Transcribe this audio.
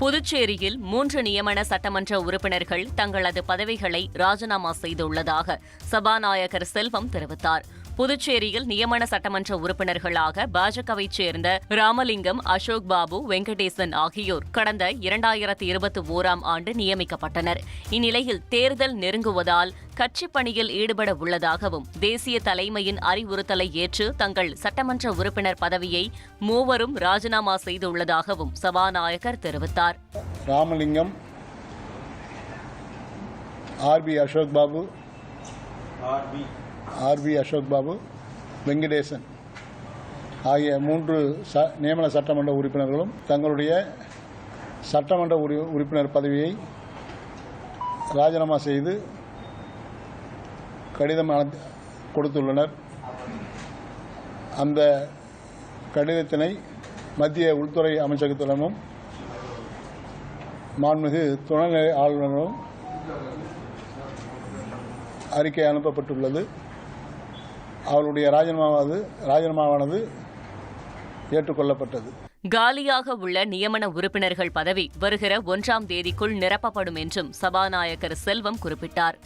புதுச்சேரியில் 3 நியமன சட்டமன்ற உறுப்பினர்கள் தங்களது பதவிகளை ராஜினாமா செய்துள்ளதாக சபாநாயகர் செல்வம் தெரிவித்தார். புதுச்சேரியில் நியமன சட்டமன்ற உறுப்பினர்களாக பாஜகவைச் சேர்ந்த ராமலிங்கம், அசோக் பாபு, வெங்கடேசன் ஆகியோர் கடந்த 2021ஆம் ஆண்டு நியமிக்கப்பட்டனர். இந்நிலையில் தேர்தல் நெருங்குவதால் கட்சிப் பணியில் ஈடுபட உள்ளதாகவும், தேசிய தலைமையின் அறிவுறுத்தலை ஏற்று தங்கள் சட்டமன்ற உறுப்பினர் பதவியை மூவரும் ராஜினாமா செய்துள்ளதாகவும் சபாநாயகர் தெரிவித்தார். ராமலிங்கம், ஆர்பி அசோக் பாபு, வெங்கடேசன் ஆகிய 3 நியமன சட்டமன்ற உறுப்பினர்களும் தங்களுடைய சட்டமன்ற உறுப்பினர் பதவியை ராஜினாமா செய்து கடிதம் கொடுத்துள்ளனர். அந்த கடிதத்தினை மத்திய உள்துறை அமைச்சகத்திடமும் மாண்புமிகு துணைநிலை ஆளுநரும் அறிக்கை அனுப்பப்பட்டுள்ளது. அவருடைய ராஜினாமாவானது ஏற்றுக்கொள்ளப்பட்டது. காலியாக உள்ள நியமன உறுப்பினர்கள் பதவி வருகிற 1ஆம் தேதிக்குள் நிரப்பப்படும் என்றும் சபாநாயகர் செல்வம் குறிப்பிட்டார்.